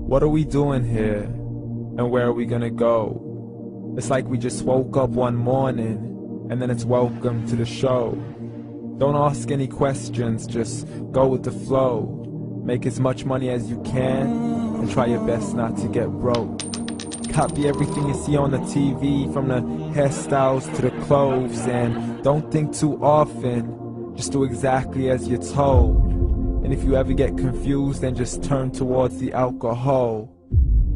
What are we doing here? And where are we gonna go? It's like we just woke up one morning and then it's welcome to the show. Don't ask any questions, just go with the flow. Make as much money as you can and try your best not to get broke. Copy everything you see on the TV, from the hairstyles to the clothes, and don't think too often, just do exactly as you're told. And if you ever get confused, then just turn towards the alcohol.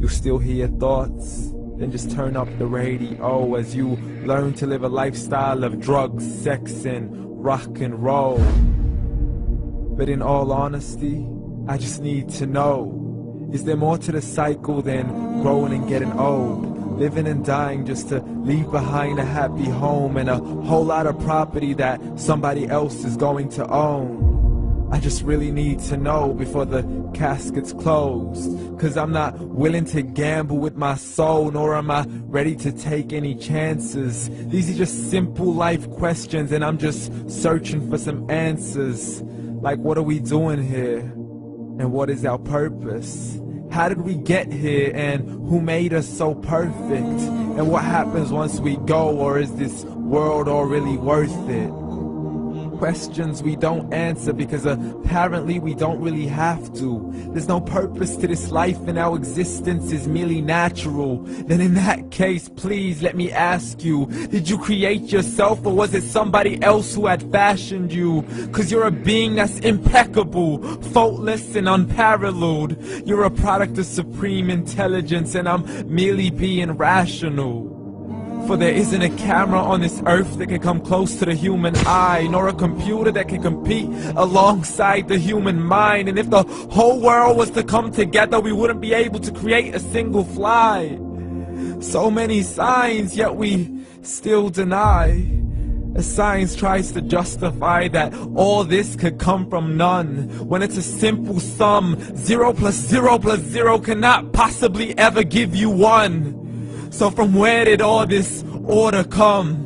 You still hear your thoughts? Then just turn up the radio as you learn to live a lifestyle of drugs, sex, and rock and roll. But in all honesty, I just need to know, is there more to the cycle than growing and getting old? Living and dying just to leave behind a happy home and a whole lot of property that somebody else is going to own. I just really need to know before the casket's closed, 'cause I'm not willing to gamble with my soul, nor am I ready to take any chances. These are just simple life questions and I'm just searching for some answers. Like, what are we doing here? And what is our purpose? How did we get here, and who made us so perfect? And what happens once we go, or is this world all really worth it? Questions we don't answer because apparently we don't really have to. There's no purpose to this life and our existence is merely natural. Then in that case, please let me ask you, did you create yourself, or was it somebody else who had fashioned you? 'Cause you're a being that's impeccable, faultless and unparalleled. You're a product of supreme intelligence and I'm merely being rational. For there isn't a camera on this earth that can come close to the human eye, nor a computer that can compete alongside the human mind. And if the whole world was to come together, we wouldn't be able to create a single fly. So many signs, yet we still deny. As science tries to justify that all this could come from none, when it's a simple sum. 0 plus 0 plus 0 cannot possibly ever give you 1. So from where did all this order come?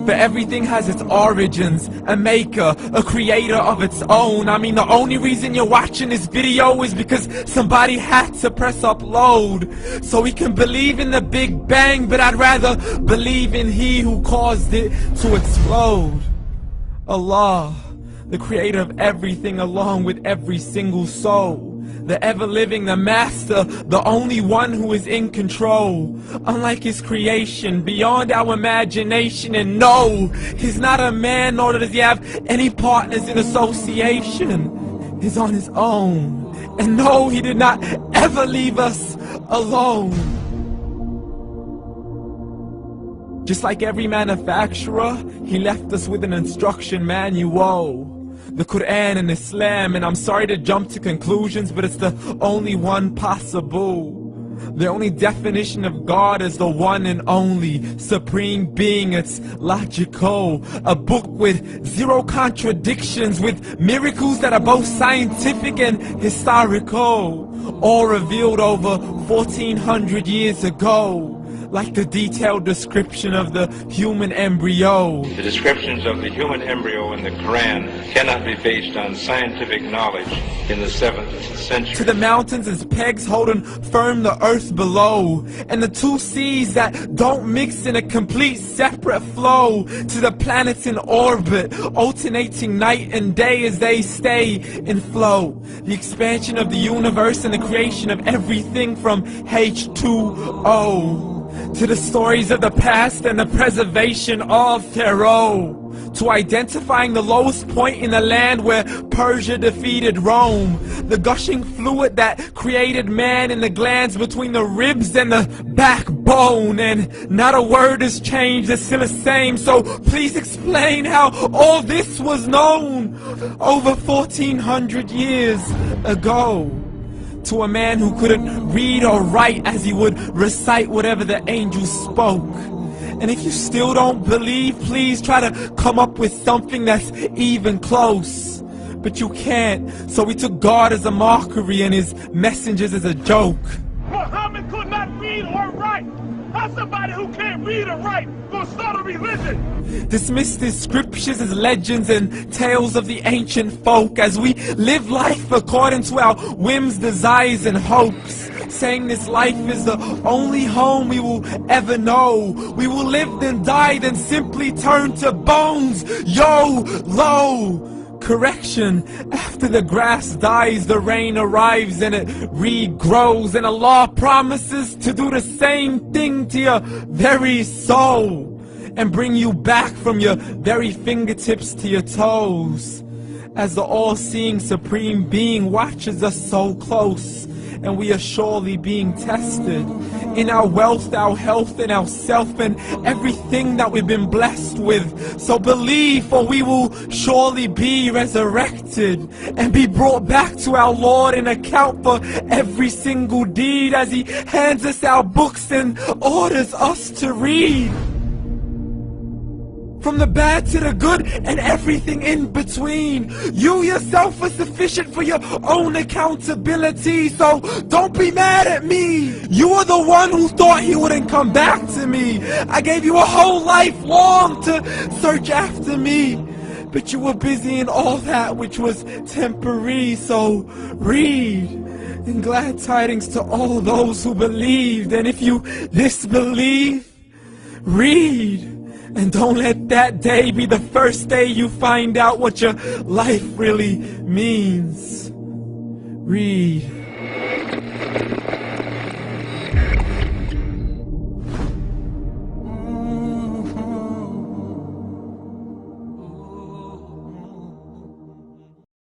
For everything has its origins, a maker, a creator of its own. I mean, the only reason you're watching this video is because somebody had to press upload. So we can believe in the Big Bang, but I'd rather believe in He who caused it to explode. Allah, the creator of everything along with every single soul. The ever-living, the master, the only one who is in control. Unlike his creation, beyond our imagination. And no, he's not a man, nor does he have any partners in association. He's on his own. And no, he did not ever leave us alone. Just like every manufacturer, he left us with an instruction manual. The Quran and Islam, and I'm sorry to jump to conclusions, but it's the only one possible. The only definition of God is the one and only supreme being. It's logical, a book with 0 contradictions, with miracles that are both scientific and historical, all revealed over 1400 years ago. Like the detailed description of the human embryo. The descriptions of the human embryo in the Quran cannot be based on scientific knowledge in the 7th century. To the mountains as pegs holding firm the earth below, and the 2 seas that don't mix in a complete separate flow. To the planets in orbit, alternating night and day as they stay in flow. The expansion of the universe and the creation of everything from H2O. To the stories of the past and the preservation of Pharaoh. To identifying the lowest point in the land where Persia defeated Rome. The gushing fluid that created man in the glands between the ribs and the backbone. And not a word has changed, it's still the same. So please explain how all this was known over 1400 years ago. To a man who couldn't read or write, as he would recite whatever the angels spoke. And if you still don't believe, please try to come up with something that's even close. But you can't, so we took God as a mockery and his messengers as a joke. Muhammad could not read or write. How somebody who can't read or write gonna start a religion? Dismiss the scriptures as legends and tales of the ancient folk, as we live life according to our whims, desires, and hopes. saying this life is the only home we will ever know. We will live then die, then simply turn to bones. YOLO! Correction, after the grass dies, the rain arrives and it regrows, and Allah promises to do the same thing to your very soul and bring you back from your very fingertips to your toes, as the all-seeing supreme being watches us so close, and we are surely being tested in our wealth, our health, and our self, and everything that we've been blessed with. So believe, for we will surely be resurrected and be brought back to our Lord and account for every single deed, as He hands us our books and orders us to read. From the bad to the good and everything in between. You yourself are sufficient for your own accountability, so don't be mad at me. You are the one who thought He wouldn't come back to me. I gave you a whole life long to search after me, but you were busy in all that which was temporary. So read, and glad tidings to all those who believed. And if you disbelieve, read. And don't let that day be the first day you find out what your life really means. Read.